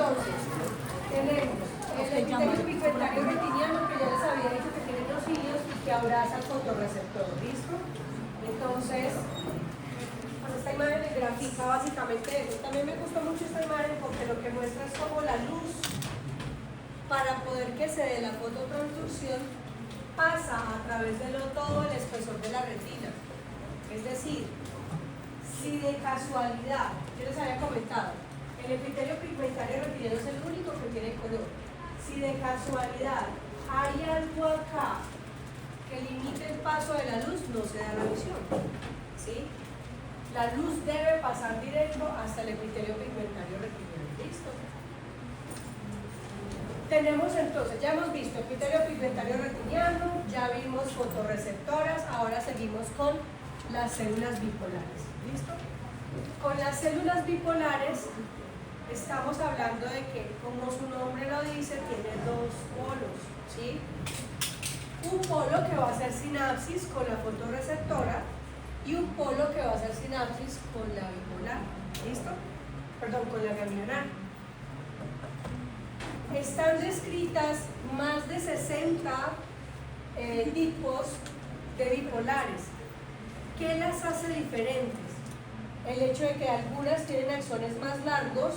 Entonces, tenemos el epitelio pigmentario retiniano, que ya les había dicho que tiene los cilios y que abraza el fotorreceptor, ¿listo? Entonces, pues esta imagen grafica básicamente eso. También me gustó mucho esta imagen porque lo que muestra es como la luz, para poder que se dé la fototransducción, pasa a través de todo el espesor de la retina. Es decir, si de casualidad, yo les había comentado, el epitelio pigmentario retiniano es el único que tiene color. Si de casualidad hay algo acá que limite el paso de la luz, no se da la visión, ¿sí? La luz debe pasar directo hasta el epitelio pigmentario retiniano. ¿Listo? Tenemos entonces, ya hemos visto epitelio pigmentario retiniano, ya vimos fotorreceptoras, ahora seguimos con las células bipolares. ¿Listo? Con las células bipolares estamos hablando de que, como su nombre lo dice, tiene dos polos, ¿sí? Un polo que va a hacer sinapsis con la fotorreceptora y un polo que va a hacer sinapsis con la bipolar. ¿Listo? Perdón, con la ganglionar. Están descritas más de 60 tipos de bipolares. ¿Qué las hace diferentes? El hecho de que algunas tienen axones más largos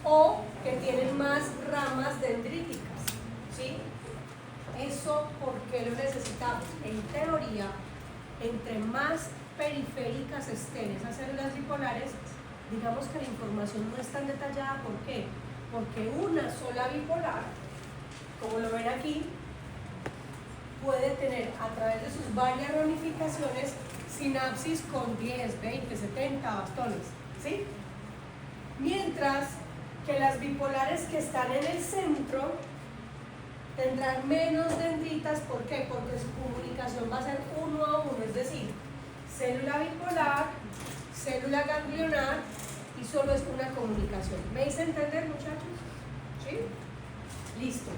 o que tienen más ramas dendríticas, ¿sí? ¿Eso por qué lo necesitamos? En teoría, entre más periféricas estén esas células bipolares, digamos que la información no es tan detallada. ¿Por qué? Porque una sola bipolar, como lo ven aquí, puede tener a través de sus varias ramificaciones sinapsis con 10, 20, 70 bastones, ¿sí? Mientras que las bipolares que están en el centro tendrán menos dendritas. ¿Por qué? Porque su comunicación va a ser uno a uno, es decir, célula bipolar, célula ganglionar, y solo es una comunicación. ¿Me hice entender, muchachos? ¿Sí? Listo.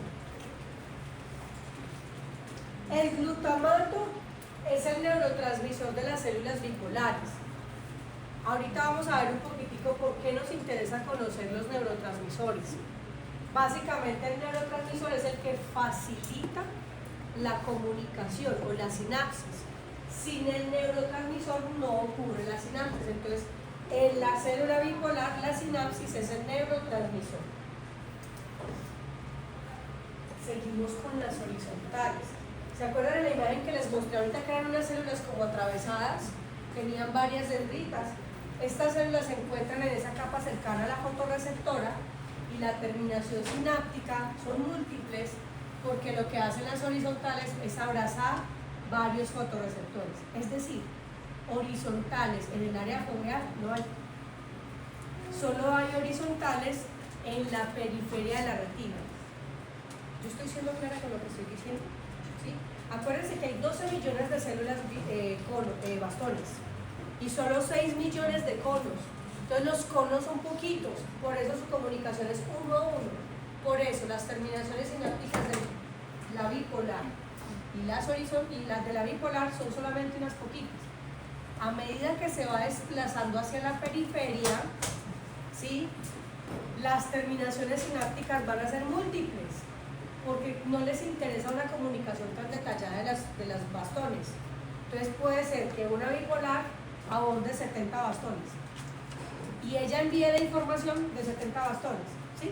El glutamato es el neurotransmisor de las células bipolares. Ahorita vamos a ver un poquitico por qué nos interesa conocer los neurotransmisores. Básicamente el neurotransmisor es el que facilita la comunicación o la sinapsis. Sin el neurotransmisor no ocurre la sinapsis. Entonces, en la célula bipolar la sinapsis es el neurotransmisor. Seguimos con las horizontales. ¿Se acuerdan de la imagen que les mostré ahorita, que eran unas células como atravesadas? Tenían varias dendritas. Estas células se encuentran en esa capa cercana a la fotorreceptora y la terminación sináptica son múltiples, porque lo que hacen las horizontales es abrazar varios fotorreceptores. Es decir, horizontales en el área foveal no hay. Solo hay horizontales en la periferia de la retina. ¿Yo estoy siendo clara con lo que estoy diciendo? ¿Sí? Acuérdense que hay 12 millones de células bastones y solo 6 millones de conos. Entonces los conos son poquitos, por eso su comunicación es uno a uno. Por eso las terminaciones sinápticas de la bipolar y las de la bipolar son solamente unas poquitas. A medida que se va desplazando hacia la periferia, ¿sí?, las terminaciones sinápticas van a ser múltiples, porque no les interesa una comunicación tan detallada de las bastones. Entonces puede ser que una bipolar aborde 70 bastones y ella envíe la información de 70 bastones, ¿sí?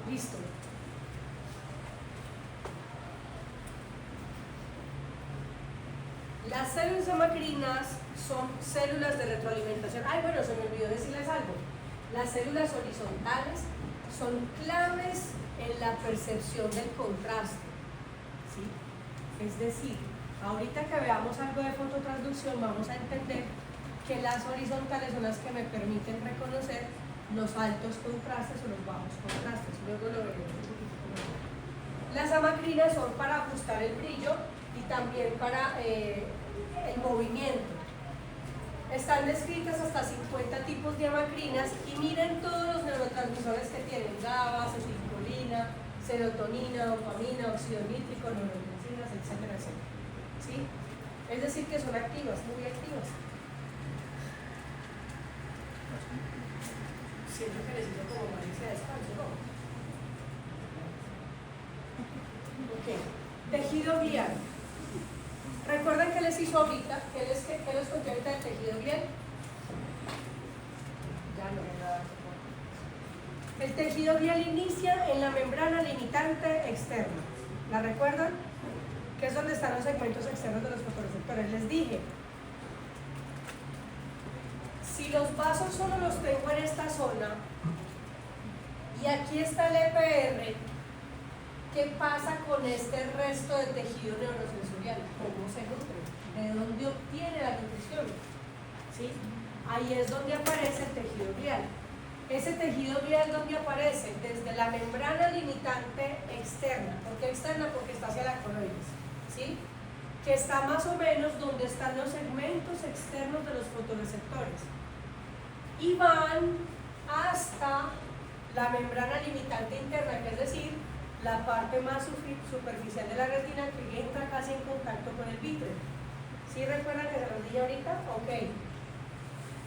Listo. Las células hemacrinas son células de retroalimentación. Ay, bueno, se me olvidó decirles algo. Las células horizontales son claves en la percepción del contraste, ¿sí? Es decir, ahorita que veamos algo de fototransducción, vamos a entender que las horizontales son las que me permiten reconocer los altos contrastes o los bajos contrastes. Luego lo veremos un poquito más. Las amacrinas son para ajustar el brillo y también para el movimiento. Están descritas hasta 50 tipos de amacrinas y miren todos los neurotransmisores que tienen: GABA, acetilcolina, serotonina, dopamina, óxido nítrico, neurotensinas, etcétera, etcétera. ¿Sí? Es decir, que son activas, muy activas. Siento que necesito como más ese descanso, ¿no? Ok. Tejido glial. ¿Recuerdan qué les hizo ahorita? ¿Qué les conté ahorita del tejido glial? Ya no me da. El tejido glial inicia en la membrana limitante externa. ¿La recuerdan? Que es donde están los segmentos externos de los fotorreceptores. Les dije, si los vasos solo los tengo en esta zona y aquí está el EPR, ¿qué pasa con este resto de tejido neurosensorial? ¿Cómo se nutre? ¿De dónde obtiene la nutrición? ¿Sí? Ahí es donde aparece el tejido glial. Ese tejido glial, ¿dónde aparece? Desde la membrana limitante externa. ¿Por qué externa? Porque está hacia la coroides, ¿sí? Que está más o menos donde están los segmentos externos de los fotorreceptores. Y van hasta la membrana limitante interna, que es decir, la parte más superficial de la retina que entra casi en contacto con el vítreo. ¿Sí recuerdan que se los dije ahorita? Ok.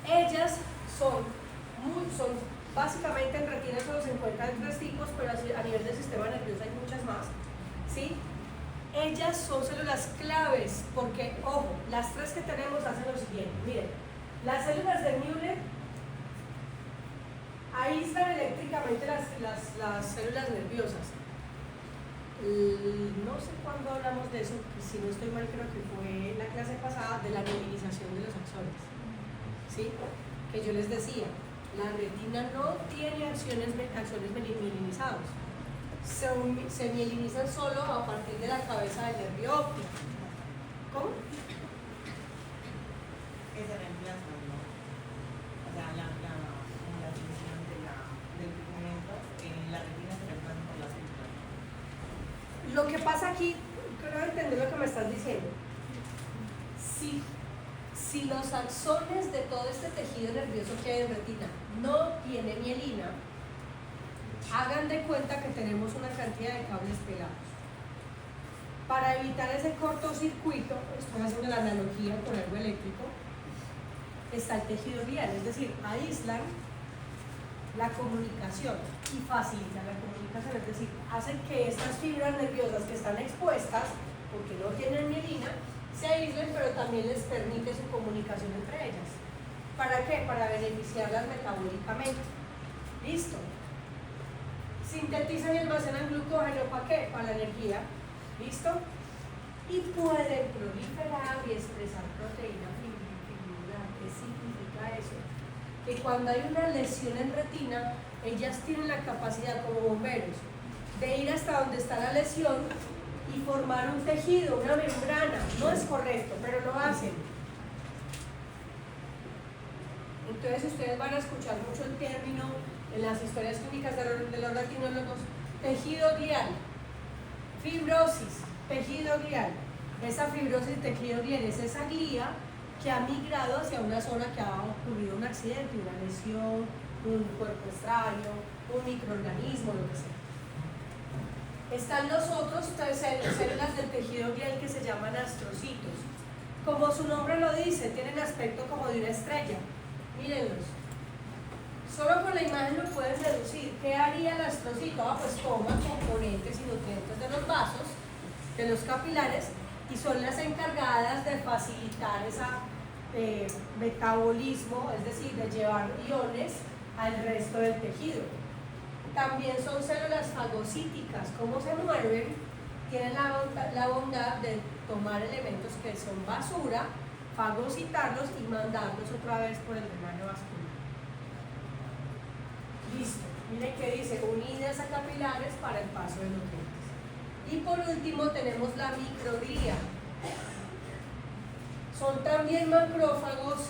Ellas son básicamente en retina solo se encuentran 3 tipos, pero a nivel del sistema nervioso hay muchas más. ¿Sí? Ellas son células claves porque, ojo, las 3 que tenemos hacen lo siguiente. Miren, las células de Müller aíslan eléctricamente las células nerviosas. No sé cuándo hablamos de eso, si no estoy mal creo que fue en la clase pasada de la mielinización de los axones, ¿sí? Que yo les decía, la retina no tiene axones mielinizados, se mielinizan solo a partir de la cabeza del nervio óptico. ¿Cómo? Ese reemplazo, ¿no? O sea, la división del pigmento en la retina se reemplaza por las células. Lo que pasa aquí, creo entender lo que me estás diciendo. Si los axones de todo este tejido nervioso que hay en retina no tiene mielina, hagan de cuenta que tenemos una cantidad de cables pegados. Para evitar ese cortocircuito, estoy haciendo la analogía con algo eléctrico, está el tejido glial, es decir, aíslan la comunicación y facilitan la comunicación, es decir, hacen que estas fibras nerviosas que están expuestas, porque no tienen mielina, se aíslen, pero también les permite su comunicación entre ellas. ¿Para qué? Para beneficiarlas metabólicamente. ¿Listo? Sintetizan y almacenan glucógeno, ¿para qué? Para la energía. ¿Listo? Y pueden proliferar y expresar proteína fibrillar. ¿Qué significa eso? Que cuando hay una lesión en retina, ellas tienen la capacidad como bomberos de ir hasta donde está la lesión y formar un tejido, una membrana. No es correcto, pero lo hacen. Entonces ustedes van a escuchar mucho el término en las historias clínicas de los retinólogos, tejido glial, fibrosis, tejido glial. Esa fibrosis, tejido glial es esa glía que ha migrado hacia una zona que ha ocurrido un accidente, una lesión, un cuerpo extraño, un microorganismo, lo que sea. Están los otros células del tejido glial que se llaman astrocitos. Como su nombre lo dice, tienen aspecto como de una estrella. Mírenlos. Solo con la imagen lo pueden deducir. ¿Qué haría el astrocito? Pues toma componentes y nutrientes de los vasos, de los capilares, y son las encargadas de facilitar ese metabolismo, es decir, de llevar iones al resto del tejido. También son células fagocíticas. ¿Cómo se mueven? Tienen la bondad de tomar elementos que son basura, fagocitarlos y mandarlos otra vez por el drenaje vascular. Listo. Miren que dice, unidas a capilares para el paso de nutrientes. Y por último tenemos la microglía. Son también macrófagos,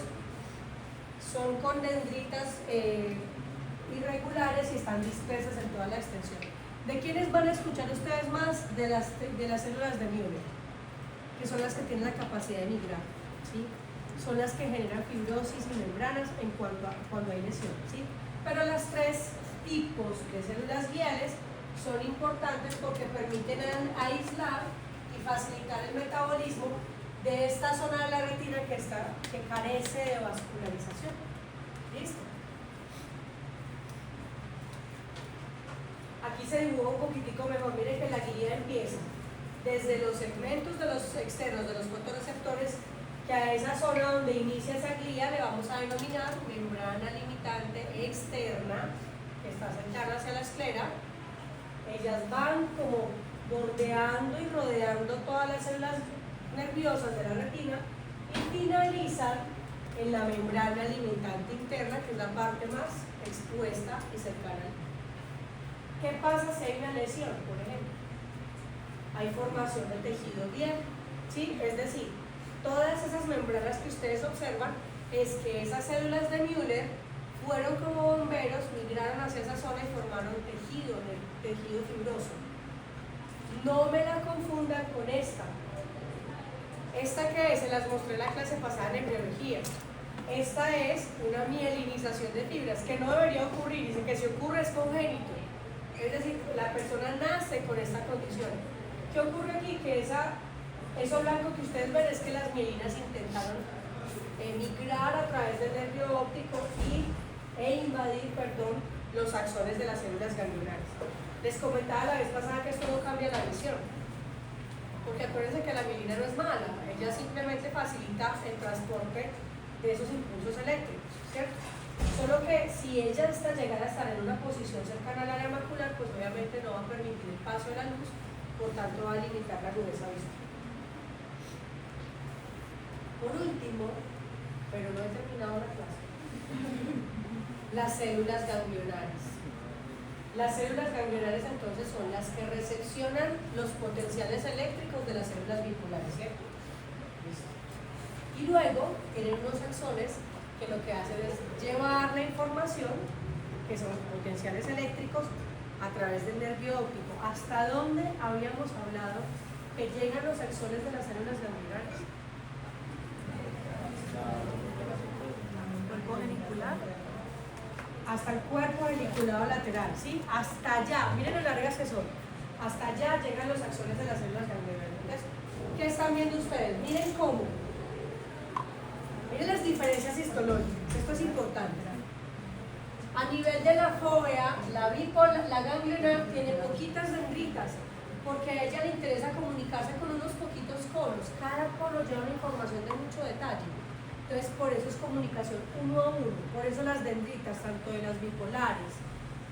son con dendritas irregulares y están dispersas en toda la extensión. ¿De quiénes van a escuchar ustedes más? De las células de Müller, que son las que tienen la capacidad de migrar, ¿sí? Son las que generan fibrosis y membranas en cuanto a cuando hay lesión, ¿sí? Pero las 3 tipos de células gliales son importantes porque permiten aislar y facilitar el metabolismo de esta zona de la retina que carece de vascularización. ¿Listo? aquí se dibuja un poquitico mejor. Miren que la guía empieza desde los segmentos de los externos de los fotorreceptores, que a esa zona donde inicia esa glía le vamos a denominar membrana limitante externa, que está cercana hacia la esclera. Ellas van como bordeando y rodeando todas las células nerviosas de la retina y finalizan en la membrana limitante interna, que es la parte más expuesta y cercana. ¿Qué pasa si hay una lesión, por ejemplo? Hay formación del tejido viejo, ¿sí? Es decir, todas esas membranas que ustedes observan es que esas células de Müller fueron como bomberos, migraron hacia esa zona y formaron tejido fibroso. No me la confundan con esta. ¿Esta qué es? Se las mostré en la clase pasada en embriología. Esta es una mielinización de fibras que no debería ocurrir, dicen que si ocurre es congénito. Es decir, la persona nace con esta condición. ¿Qué ocurre aquí? Que eso blanco que ustedes ven es que las mielinas intentaron migrar a través del nervio óptico e invadir, los axones de las células ganglionares. Les comentaba la vez pasada que esto no cambia la visión, porque acuérdense que la mielina no es mala, ella simplemente facilita el transporte de esos impulsos eléctricos, ¿cierto? Solo que si ella llegara a estar en una posición cercana al área macular, pues obviamente no va a permitir el paso de la luz, por tanto va a limitar la agudeza visual. Por último, pero no he terminado la clase, las células ganglionares. Las células ganglionares entonces son las que recepcionan los potenciales eléctricos de las células bipolares, ¿cierto? Y luego tienen unos axones que lo que hacen es llevar la información, que son potenciales eléctricos, a través del nervio óptico. ¿Hasta dónde habíamos hablado que llegan los axones de las células ganglionares? ¿Cuerpo genicular? Hasta el cuerpo geniculado lateral, ¿sí? Hasta allá, miren lo largas que son. Hasta allá llegan los axones de las células ganglionares. ¿Qué están viendo ustedes? Miren cómo. Miren las diferencias histológicas, esto es importante. A nivel de la fóvea, la ganglionar tiene poquitas dendritas, porque a ella le interesa comunicarse con unos poquitos conos. Cada cono lleva una información de mucho detalle. Entonces, por eso es comunicación uno a uno. Por eso las dendritas, tanto de las bipolares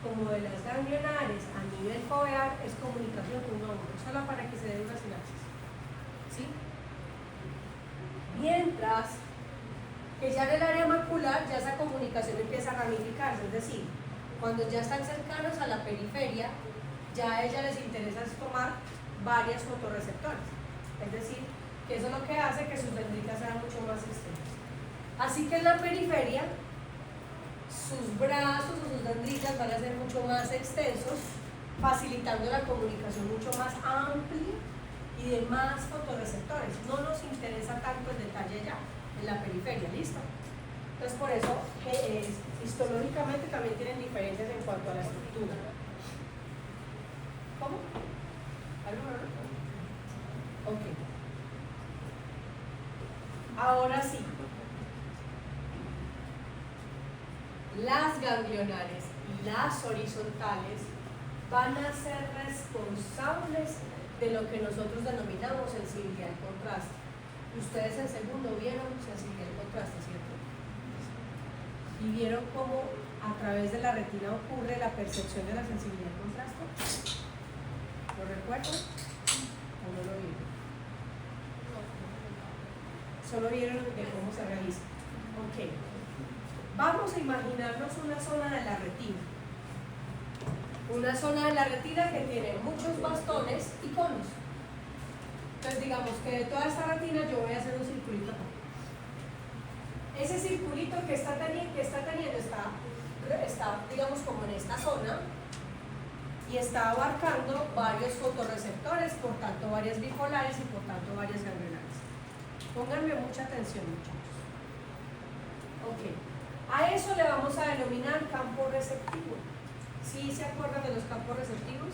como de las ganglionares, a nivel foveal, es comunicación uno a uno, solo para que se dé una sinapsis. ¿Sí? Mientras que ya en el área macular, ya esa comunicación empieza a ramificarse, es decir, cuando ya están cercanos a la periferia, ya a ella les interesa tomar varias fotorreceptores. Es decir, que eso es lo que hace que sus dendritas sean mucho más extensas. Así que en la periferia, sus brazos o sus dendritas van a ser mucho más extensos, facilitando la comunicación mucho más amplia y de más fotorreceptores. No nos interesa tanto el detalle ya en la periferia, ¿listo? Entonces por eso histológicamente también tienen diferencias en cuanto a la estructura. ¿Cómo? ¿Algo más? Ok. Ahora sí. Las ganglionares y las horizontales van a ser responsables de lo que nosotros denominamos sensibilidad al contraste. Ustedes en segundo vieron sensibilidad al contraste, ¿cierto? Y vieron cómo a través de la retina ocurre la percepción de la sensibilidad al contraste. ¿Lo recuerdan? ¿O no lo vieron? Solo vieron de cómo se realiza. Ok. Vamos a imaginarnos una zona de la retina. Una zona de la retina que tiene muchos bastones y conos. Entonces digamos que de toda esta retina yo voy a hacer un circulito acá. Ese circulito que está teniendo está digamos como en esta zona y está abarcando varios fotorreceptores, por tanto varias bipolares y por tanto varias ganglionares. Pónganme mucha atención, muchachos. Ok. A eso le vamos a denominar campo receptivo. ¿Sí se acuerdan de los campos receptivos?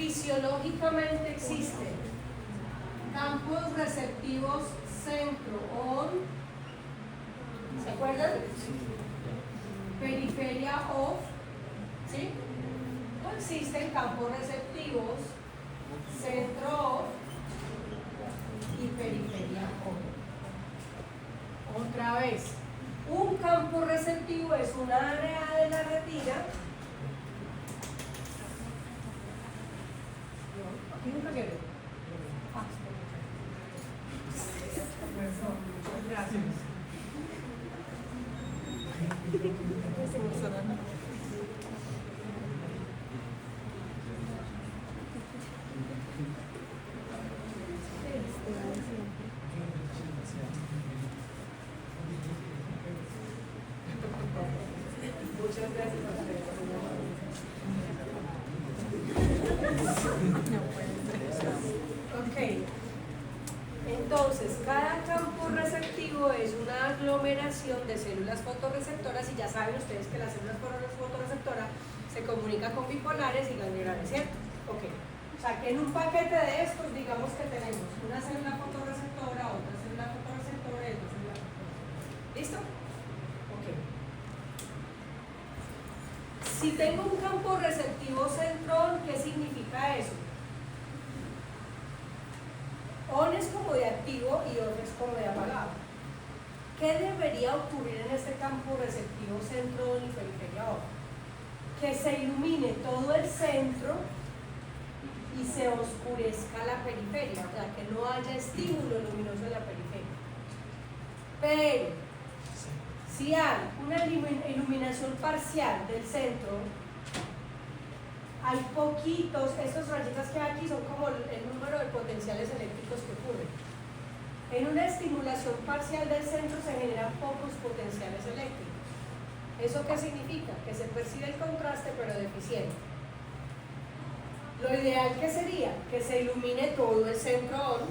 fisiológicamente existen campos receptivos centro-on, ¿se acuerdan? Periferia off, ¿sí? No existen campos receptivos centro-off y periferia on. Otra vez, un campo receptivo es un área de la retina. Aquí nunca quedé. Muchas gracias. Muchas gracias a ustedes. Ok. Entonces, cada campo receptivo es una aglomeración de células fotorreceptoras y ya saben ustedes que las células fotorreceptoras se comunican con bipolares y ganglionares, ¿cierto? Ok. O sea, que en un paquete de estos, digamos que tenemos una célula fotorreceptora, otra célula fotorreceptora y otra célula fotorreceptora. ¿Listo? Ok. Si tengo un campo receptivo centrón, ¿qué significa eso? On es como de activo y off es como de apagado. ¿Qué debería ocurrir en este campo receptivo centro y periferia off? Que se ilumine todo el centro y se oscurezca la periferia, o sea, que no haya estímulo luminoso en la periferia. Pero si hay una iluminación parcial del centro, hay poquitos, estos rayitas que hay aquí son como el número de potenciales eléctricos que ocurren. En una estimulación parcial del centro se generan pocos potenciales eléctricos. ¿Eso qué significa? Que se percibe el contraste pero deficiente. Lo ideal que sería que se ilumine todo el centro on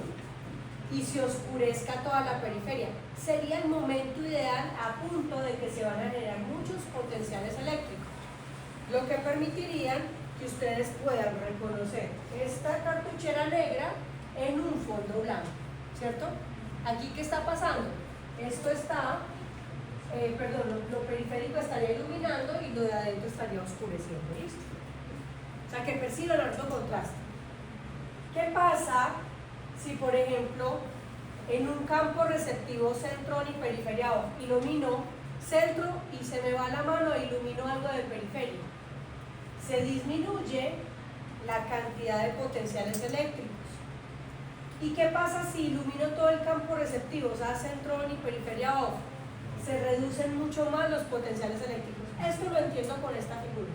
y se oscurezca toda la periferia. Sería el momento ideal a punto de que se van a generar muchos potenciales eléctricos, lo que permitiría que ustedes puedan reconocer esta cartuchera negra en un fondo blanco, ¿cierto? Aquí, ¿qué está pasando? Esto está, lo periférico estaría iluminando y lo de adentro estaría oscureciendo, ¿listo? O sea, que perciban alto contraste. ¿Qué pasa si, por ejemplo, en un campo receptivo centro y periferia ilumino centro y se me va la mano e ilumino algo de periferia? Se disminuye la cantidad de potenciales eléctricos. ¿Y qué pasa si ilumino todo el campo receptivo, o sea, centro y periferia off? Se reducen mucho más los potenciales eléctricos. Esto lo entiendo con esta figura,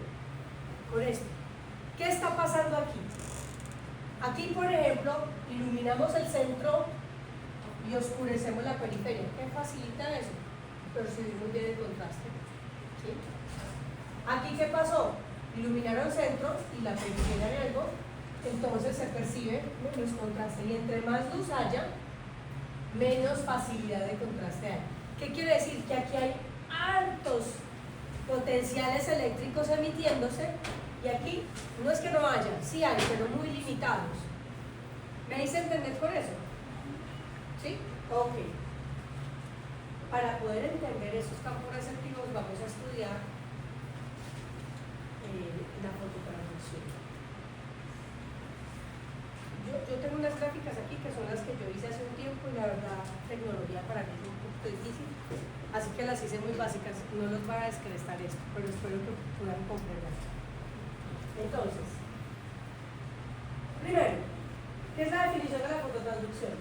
con esto. ¿Qué está pasando aquí? Aquí, por ejemplo, iluminamos el centro y oscurecemos la periferia. ¿Qué facilita eso? Percibimos bien el contraste. ¿Sí? Aquí, ¿qué pasó? Iluminaron centro y la periferia de algo, entonces se percibe menos contraste. Y entre más luz haya, menos facilidad de contraste hay. ¿Qué quiere decir? Que aquí hay altos potenciales eléctricos emitiéndose y aquí no es que no haya, sí hay, pero muy limitados. ¿Me hice entender con eso? ¿Sí? Ok. Para poder entender esos campos receptivos vamos a estudiar la fototransducción. Yo tengo unas gráficas aquí que son las que yo hice hace un tiempo y la verdad tecnología para mí es un poquito difícil, así que las hice muy básicas, no los voy a descrestar esto, pero espero que puedan comprender. Entonces, primero, ¿qué es la definición de la fototransducción?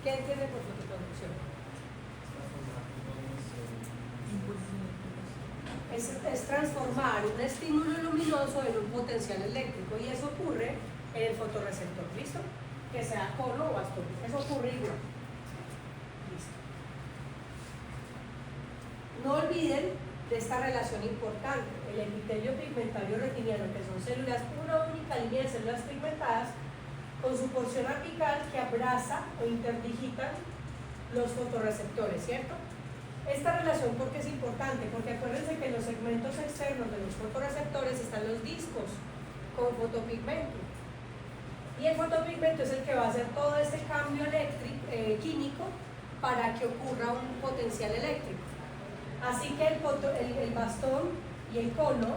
¿Qué entiende por fototransducción? Es transformar un estímulo luminoso en un potencial eléctrico y eso ocurre en el fotorreceptor, ¿listo? Que sea cono o bastón, eso ocurre igual. Listo. No olviden de esta relación importante, el epitelio pigmentario retiniano, que son células, una única línea de células pigmentadas con su porción apical que abraza o interdigitan los fotorreceptores, ¿cierto? Esta relación, ¿por qué es importante? Porque acuérdense que en los segmentos externos de los fotorreceptores están los discos con fotopigmento. Y el fotopigmento es el que va a hacer todo este cambio químico para que ocurra un potencial eléctrico. Así que el bastón y el cono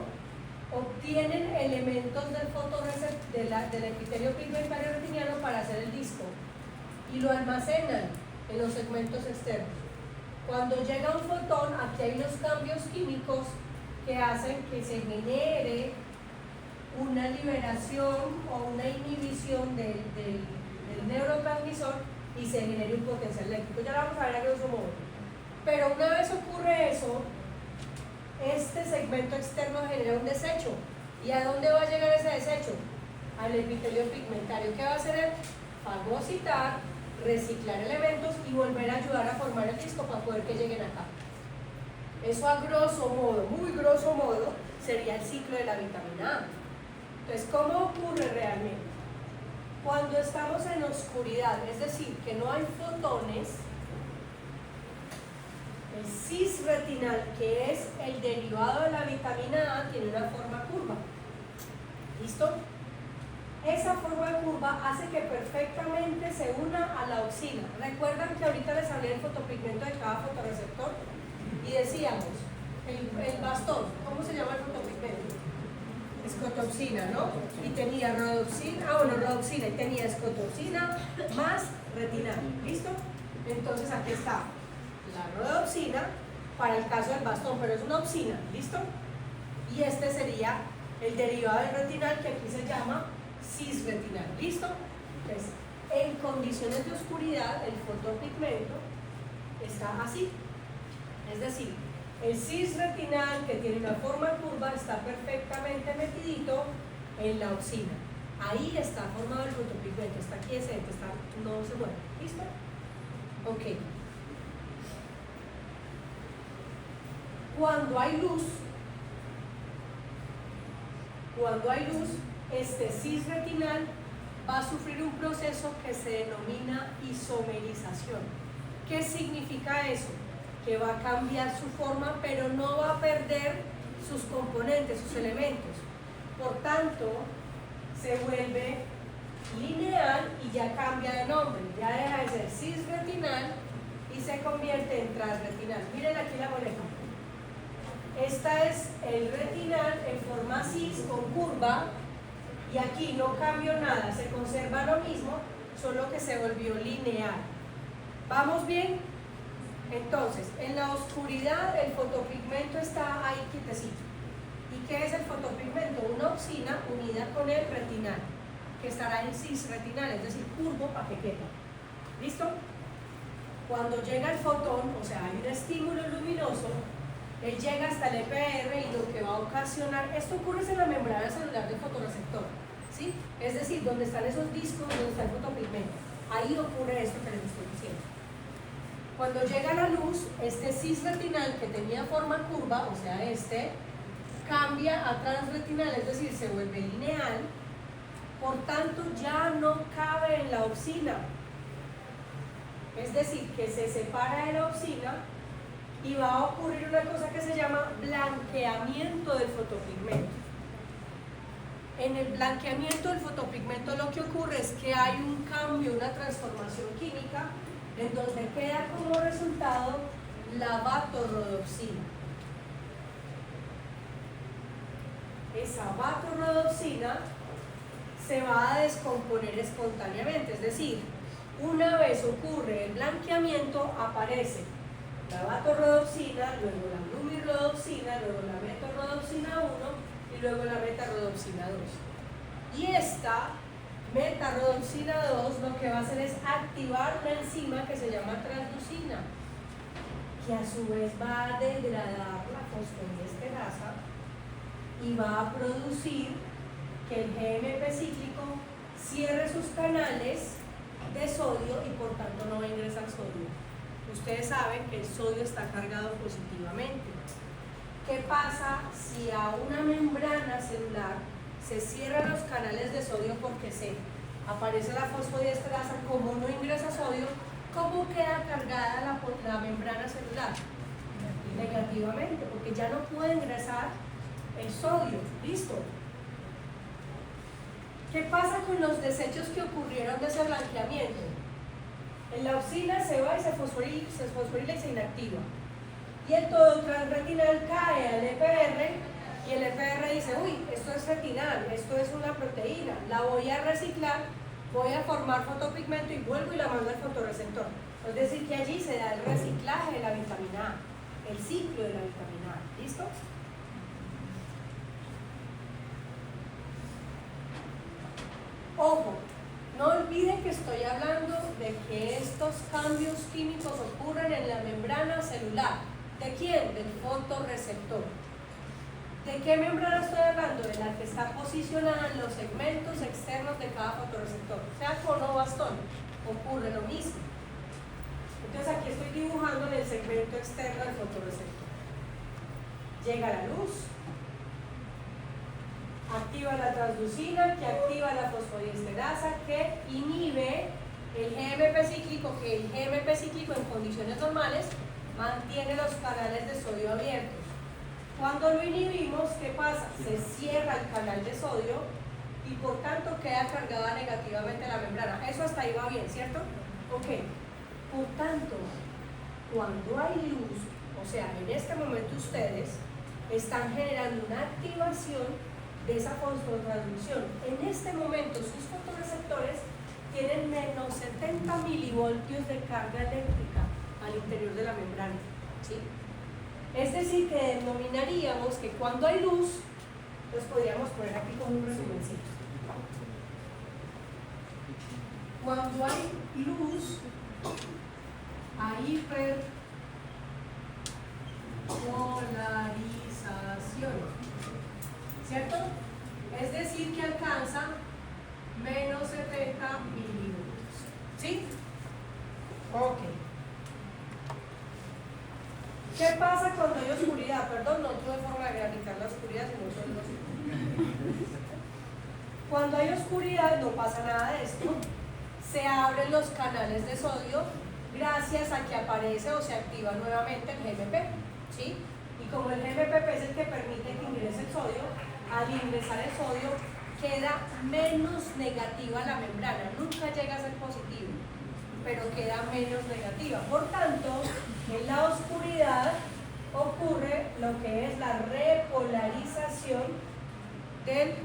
obtienen elementos del epitelio pigmentario retiniano para hacer el disco y lo almacenan en los segmentos externos. Cuando llega un fotón, aquí hay unos cambios químicos que hacen que se genere una liberación o una inhibición del neurotransmisor y se genere un potencial eléctrico. Ya lo vamos a ver a grosso modo. Pero una vez ocurre eso, este segmento externo genera un desecho. ¿Y a dónde va a llegar ese desecho? Al epitelio pigmentario. ¿Qué va a hacer él? Fagocitar, reciclar elementos y volver a ayudar a formar el disco para poder que lleguen acá. Eso a grosso modo, muy grosso modo, sería el ciclo de la vitamina A. Entonces, ¿cómo ocurre realmente? Cuando estamos en oscuridad, es decir, que no hay fotones, el cisretinal, que es el derivado de la vitamina A, tiene una forma curva. ¿Listo? Esa forma de curva hace que perfectamente se una a la auxina. ¿Recuerdan que ahorita les hablé del fotopigmento de cada fotorreceptor? Y decíamos, el bastón, ¿cómo se llama el fotopigmento? Escotopsina, ¿no? Y tenía rodoxina, rodoxina, y tenía escotopsina más retinal. ¿Listo? Entonces aquí está la rodoxina para el caso del bastón, pero es una opsina. ¿Listo? Y este sería el derivado del retinal, que aquí se llama cisretinal. ¿Listo? Entonces, en condiciones de oscuridad, el fotopigmento está así. Es decir, el cisretinal, que tiene una forma curva, está perfectamente metidito en la opsina. Ahí está formado el fotopigmento, está quiescente, no se mueve. ¿Listo? Ok. Cuando hay luz, este cisretinal va a sufrir un proceso que se denomina isomerización. ¿Qué significa eso? Que va a cambiar su forma, pero no va a perder sus componentes, sus elementos. Por tanto, se vuelve lineal y ya cambia de nombre. Ya deja de ser cisretinal y se convierte en transretinal. Miren aquí la molécula. Esta es el retinal en forma cis con curva, y aquí no cambió nada, se conserva lo mismo, solo que se volvió lineal. ¿Vamos bien? Entonces, en la oscuridad el fotopigmento está ahí quietecito. ¿Y qué es el fotopigmento? Una opsina unida con el retinal, que estará en cisretinal, es decir, curvo para que quepa. ¿Listo? Cuando llega el fotón, o sea, hay un estímulo luminoso, él llega hasta el EPR y lo que va a ocasionar, esto ocurre en la membrana celular del fotorreceptor, ¿sí? Es decir, donde están esos discos, donde está el fotopigmento, ahí ocurre esto que les estoy diciendo. Cuando llega la luz, este cisretinal que tenía forma curva, o sea, cambia a transretinal, es decir, se vuelve lineal, por tanto ya no cabe en la opsina. Es decir, que se separa de la opsina y va a ocurrir una cosa que se llama blanqueamiento del fotopigmento. En el blanqueamiento del fotopigmento lo que ocurre es que hay un cambio, una transformación química, en donde queda como resultado la vatorrodoxina. Esa vatorrodoxina se va a descomponer espontáneamente, es decir, una vez ocurre el blanqueamiento, aparece la vatorrodoxina, luego la lumirrodoxina, luego la metorrodoxina 1 y luego la metarrodoxina 2. Y esta metarrodoxina 2 lo que va a hacer es activar una enzima que se llama transducina, que a su vez va a degradar la fosfodiesterasa y va a producir que el GMP cíclico cierre sus canales de sodio y por tanto no va a ingresar sodio. Ustedes saben que el sodio está cargado positivamente. ¿Qué pasa si a una membrana celular se cierran los canales de sodio porque se aparece la fosfodiesterasa? Como no ingresa sodio, ¿cómo queda cargada la membrana celular? negativamente, porque ya no puede ingresar el sodio. ¿Listo? ¿Qué pasa con los desechos que ocurrieron de ese blanqueamiento? En la auxina se va y se fosforila y se inactiva. Y el todo transretinal cae al EPR y el EPR dice, uy, esto es retinal, esto es una proteína, la voy a reciclar, voy a formar fotopigmento y vuelvo y la mando al fotorreceptor. Es decir, que allí se da el reciclaje de la vitamina A, el ciclo de la vitamina A. ¿Listo? Ojo, no olviden que estoy hablando de que estos cambios químicos ocurren en la membrana celular. ¿De quién? Del fotorreceptor. ¿De qué membrana estoy hablando? De la que está posicionada en los segmentos externos de cada fotorreceptor. Sea con o bastón, ocurre lo mismo. Entonces aquí estoy dibujando en el segmento externo del fotorreceptor. Llega la luz, activa la translucina, que activa la fosfodiesterasa, que inhibe el GMP cíclico, que el GMP cíclico en condiciones normales mantiene los canales de sodio abiertos. Cuando lo inhibimos, ¿qué pasa? Se cierra el canal de sodio y por tanto queda cargada negativamente la membrana. Eso hasta ahí va bien, ¿cierto? Ok. Por tanto, cuando hay luz, o sea, en este momento ustedes están generando una activación de esa fosfotransducción. En este momento sus fotorreceptores tienen menos 70 milivoltios de carga eléctrica al interior de la membrana, ¿sí? Es decir, que denominaríamos que cuando hay luz, los podríamos poner aquí como un resumencito. Cuando hay luz, hay hiperpolarización, ¿cierto? Es decir, que alcanza menos 70 milivoltios, ¿sí? Ok. ¿Qué pasa cuando hay oscuridad? Perdón, no tuve forma de graficar la oscuridad, sino solo la oscuridad. Cuando hay oscuridad no pasa nada de esto. Se abren los canales de sodio gracias a que aparece o se activa nuevamente el GMP, ¿sí? Y como el GMP es el que permite que ingrese el sodio, al ingresar el sodio queda menos negativa la membrana, nunca llega a ser positivo, pero queda menos negativa. Por tanto, en la oscuridad ocurre lo que es la repolarización del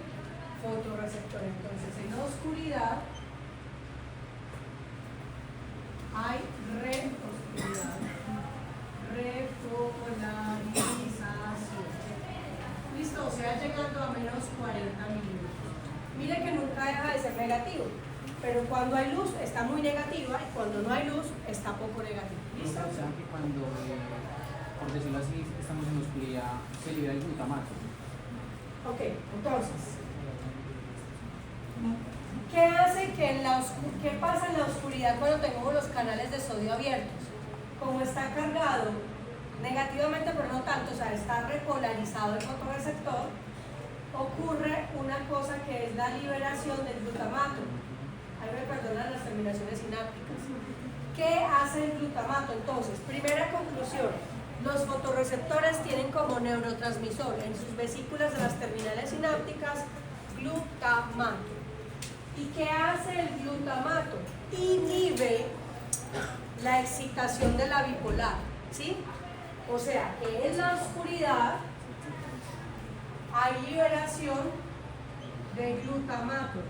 fotorreceptor. Entonces, en la oscuridad hay repolarización. Listo, o sea, llegando a menos 40 milímetros. Mire que nunca deja de ser negativo, pero cuando hay luz está muy negativa y cuando no hay luz está poco negativa. ¿Listo? O sea que cuando, por decirlo así, estamos en oscuridad, se libera el glutamato. Ok, entonces, ¿qué hace que qué pasa en la oscuridad cuando tengo los canales de sodio abiertos? Como está cargado negativamente, pero no tanto, o sea, está repolarizado el fotorreceptor, ocurre una cosa que es la liberación del glutamato. Ahí me perdonan las terminaciones sinápticas. ¿Qué hace el glutamato? Entonces, primera conclusión, los fotorreceptores tienen como neurotransmisor en sus vesículas de las terminales sinápticas glutamato. ¿Y qué hace el glutamato? Inhibe la excitación de la bipolar, ¿sí? O sea, que en la oscuridad hay liberación de glutamato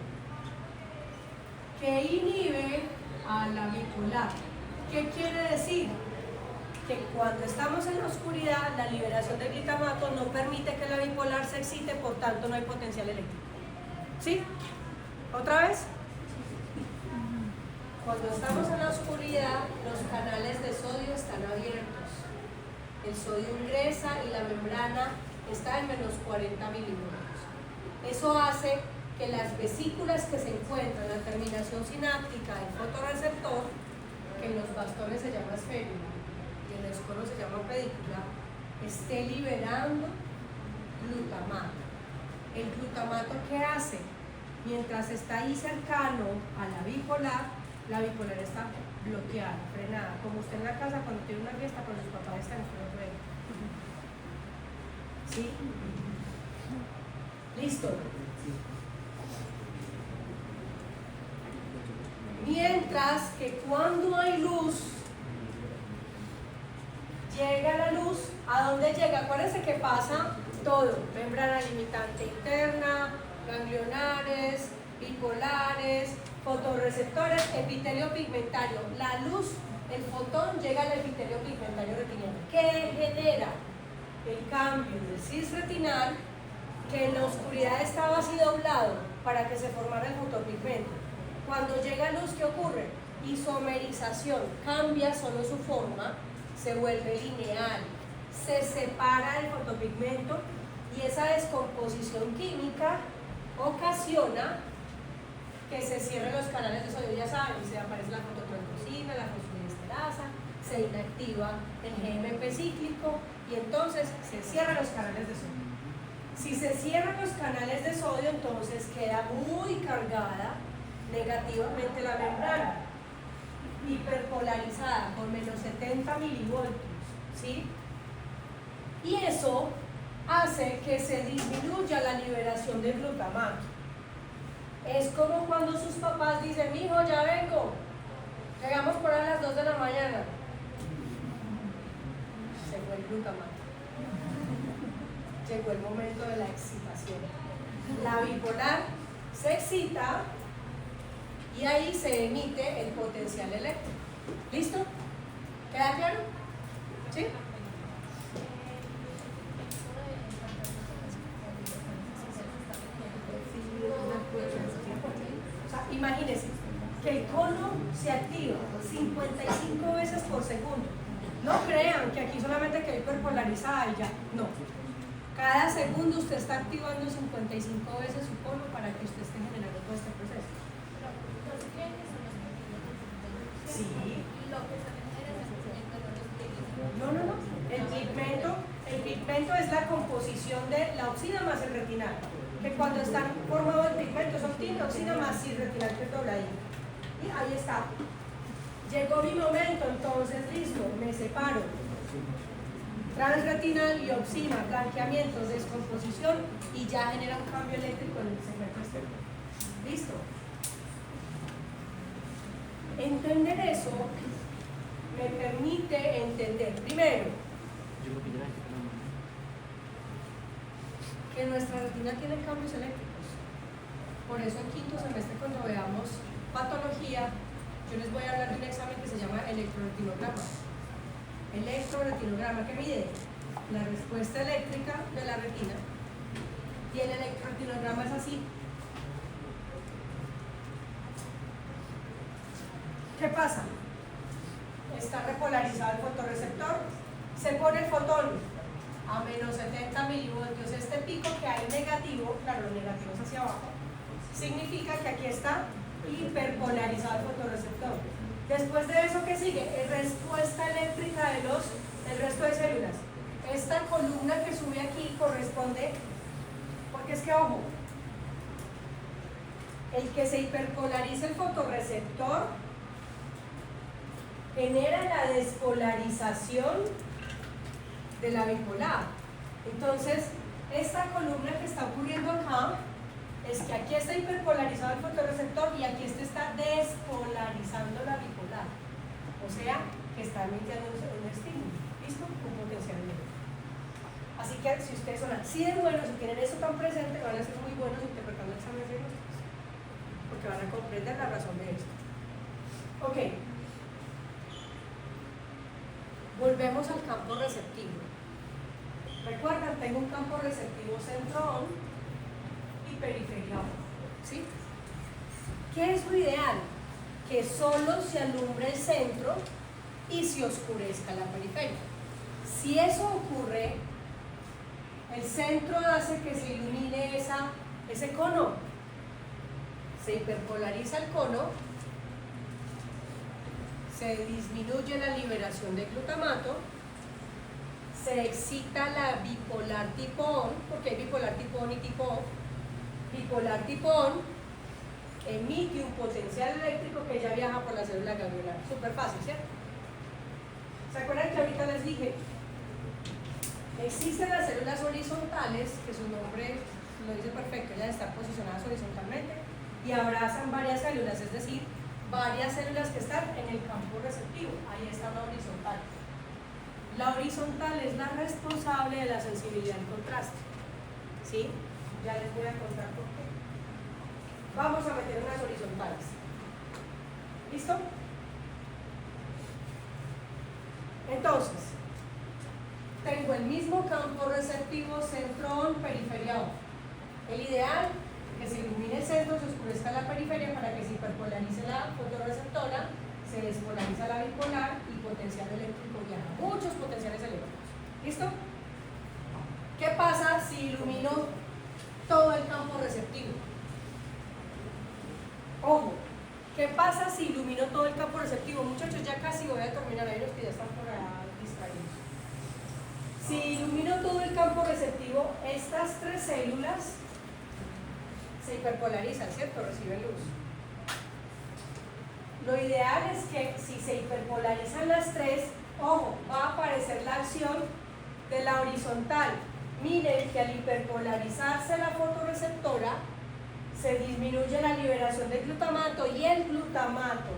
que inhibe a la bipolar. ¿Qué quiere decir? Que cuando estamos en la oscuridad, la liberación de glutamato no permite que la bipolar se excite, por tanto no hay potencial eléctrico. ¿Sí? ¿Otra vez? Cuando estamos en la oscuridad, los canales de sodio están abiertos. El sodio ingresa y la membrana está en menos 40 milímetros. Eso hace que las vesículas que se encuentran en la terminación sináptica del fotorreceptor, que en los bastones se llama esférula y en los conos se llama pedícula, esté liberando glutamato. ¿El glutamato qué hace? Mientras está ahí cercano a la bipolar está bloqueada, frenada, como usted en la casa cuando tiene una fiesta, pero sus papás están en el freno. ¿Sí? Listo. Mientras que cuando hay luz, llega la luz, ¿a dónde llega? Acuérdense que pasa todo: membrana limitante interna, ganglionares, bipolares, fotorreceptores, epitelio pigmentario. La luz, el fotón, llega al epitelio pigmentario retiniano, que genera el cambio del cis retinal, que en la oscuridad estaba así doblado para que se formara el fotopigmento. Cuando llega luz, ¿qué ocurre? Isomerización, cambia solo su forma, se vuelve lineal, se separa el fotopigmento y esa descomposición química ocasiona que se cierren los canales de sodio. Ya saben, se aparece la fototrombosina, la fosfodiesterasa, se inactiva el GMP cíclico y entonces se cierran los canales de sodio. Si se cierran los canales de sodio, entonces queda muy cargada negativamente la membrana, hiperpolarizada con menos 70 milivoltios, ¿sí? Y eso hace que se disminuya la liberación de glutamato. Es como cuando sus papás dicen: mijo, ya vengo, llegamos por a las 2 de la mañana. Se fue el glutamato. Llegó el momento de la excitación. La bipolar se excita y ahí se emite el potencial eléctrico. ¿Listo? ¿Queda claro? ¿Sí? O sea, imagínense que el cono se activa 55 veces por segundo. No crean que aquí solamente queda hiperpolarizada y ya. No. Cada segundo usted está activando 55 veces su cono para que usted esté generando todo este proceso. Sí. No. El pigmento es la composición de la oxida más el retinal. Que cuando están formados el pigmento son oxida más cis retinal, que es dobladito. Y ahí está. Llegó mi momento, entonces listo, me separo. Transretinal y oxima, blanqueamiento, descomposición y ya genera un cambio eléctrico en el segmento externo. Listo. Entender eso me permite entender, primero, que nuestra retina tiene cambios eléctricos. Por eso en quinto semestre, cuando veamos patología, yo les voy a hablar de un examen que se llama electroretinograma. Electroretinograma, que mide la respuesta eléctrica de la retina, y el electroretinograma es así. ¿Qué pasa? Está repolarizado el fotorreceptor, se pone el fotón a menos 70 milivoltios. Este pico que hay negativo, claro, lo negativo es hacia abajo, significa que aquí está hiperpolarizado el fotorreceptor. Después de eso, ¿qué sigue? Respuesta eléctrica del resto de células. Esta columna que sube aquí corresponde, porque es que, ojo, el que se hiperpolariza el fotorreceptor genera la despolarización de la bipolar. Entonces, esta columna que está ocurriendo acá es que aquí está hiperpolarizado el fotorreceptor y aquí está despolarizando la bipolar. O sea, que está emitiendo un estímulo. ¿Listo? Un potencial eléctrico. Así que si ustedes son así de buenos y tienen eso tan presente, van a ser muy buenos interpretando exámenes diagnósticos, porque van a comprender la razón de esto. Ok. Volvemos al campo receptivo. Recuerdan, tengo un campo receptivo centrón y periférico, ¿sí? ¿Qué es lo ideal? Que solo se alumbre el centro y se oscurezca la periferia. Si eso ocurre, el centro hace que se ilumine ese cono, se hiperpolariza el cono, se disminuye la liberación de glutamato, se excita la bipolar tipo ON, porque hay bipolar tipo ON y tipo OFF. Bipolar tipo ON emite un potencial eléctrico que ya viaja por la célula ganglionar. Súper fácil, ¿cierto? ¿Se acuerdan que ahorita les dije Existen las células horizontales, que su nombre lo dice perfecto, ellas están posicionadas horizontalmente y abrazan varias células, es decir, varias células que están en el campo receptivo. Ahí está la horizontal. La horizontal es la responsable de la sensibilidad al contraste. ¿Sí? Ya les voy a contar por qué. Vamos a meter unas horizontales. ¿Listo? Entonces, tengo el mismo campo receptivo centrón-periferia. El ideal que se ilumine el centro, se oscurezca la periferia para que se hiperpolarice la fotorreceptora, se despolariza la bipolar y potencial eléctrico viaja. Muchos potenciales eléctricos. ¿Listo? ¿Qué pasa si ilumino todo el campo receptivo? Ojo, ¿qué pasa si ilumino todo el campo receptivo? Muchachos, ya casi voy a terminar, hay los que ya están por allá distraídos. Si ilumino todo el campo receptivo, estas tres células se hiperpolarizan, ¿cierto? Reciben luz. Lo ideal es que si se hiperpolarizan las tres, ojo, va a aparecer la acción de la horizontal. Miren que al hiperpolarizarse la fotorreceptora, se disminuye la liberación de glutamato y el glutamato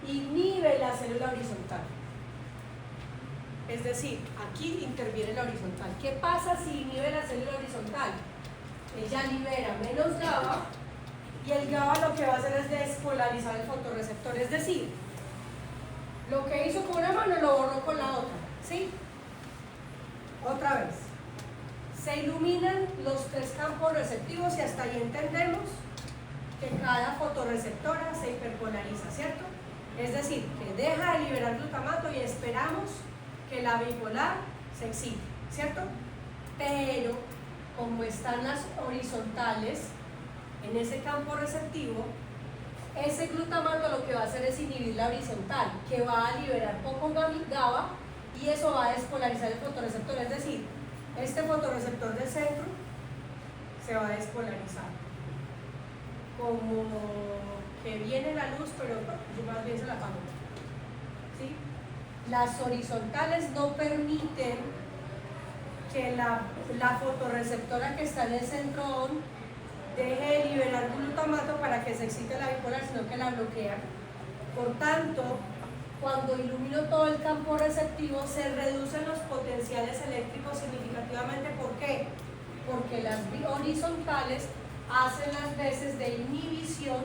inhibe la célula horizontal. Es decir, aquí interviene la horizontal. ¿Qué pasa si inhibe la célula horizontal? Ella libera menos GABA y el GABA lo que va a hacer es despolarizar el fotorreceptor. Es decir, lo que hizo con una mano lo borró con la otra. ¿Sí? Otra vez. Se iluminan los tres campos receptivos y hasta ahí entendemos que cada fotorreceptora se hiperpolariza, ¿cierto? Es decir, que deja de liberar glutamato y esperamos que la bipolar se excite, ¿cierto? Pero como están las horizontales en ese campo receptivo, ese glutamato lo que va a hacer es inhibir la horizontal, que va a liberar poco GABA y eso va a despolarizar el fotorreceptor, es decir, este fotorreceptor del centro se va a despolarizar. Como que viene la luz, pero yo más bien se la apago. ¿Sí? Las horizontales no permiten que la fotorreceptora que está en el centro deje de liberar glutamato para que se excite la bipolar, sino que la bloquean. Por tanto, cuando ilumino todo el campo receptivo, se reducen los potenciales eléctricos significativamente. ¿Por qué? Porque las horizontales hacen las veces de inhibición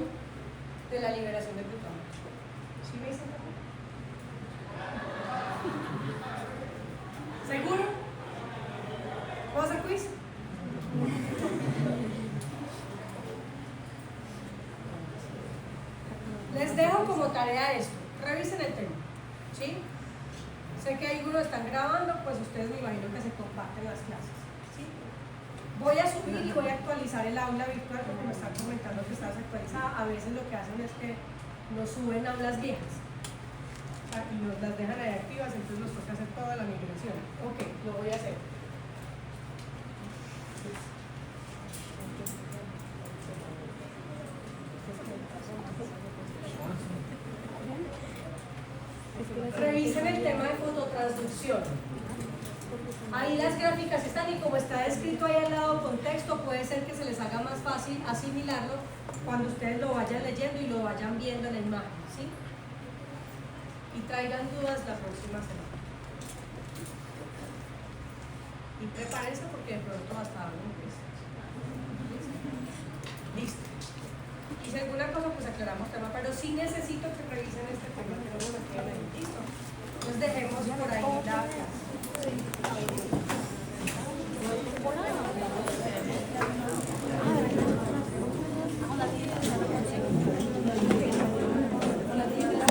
de la liberación de glutamato. ¿Sí me dicen? ¿Seguro? ¿Vamos a hacer quiz? Les dejo como tarea esto. Revisen el tema, ¿sí? Sé que algunos están grabando, pues ustedes me imagino que se comparten las clases, ¿sí? Voy a subir y voy a actualizar el aula virtual porque me están comentando que está desactualizada. A veces lo que hacen es que nos suben aulas viejas y nos las dejan ahí activas, entonces nos toca hacer toda la migración. Ok, lo voy a hacer. Revisen el tema de fototransducción. Ahí las gráficas están y como está escrito ahí al lado con texto, puede ser que se les haga más fácil asimilarlo cuando ustedes lo vayan leyendo y lo vayan viendo en la imagen, ¿sí? Y traigan dudas la próxima semana. Y prepárense porque de pronto hasta algo empieza. Listo. Y si alguna cosa, pues aclaramos tema, pero sí necesito que revisen este tema, que no me queden ahí. Listo. Entonces dejemos por ahí.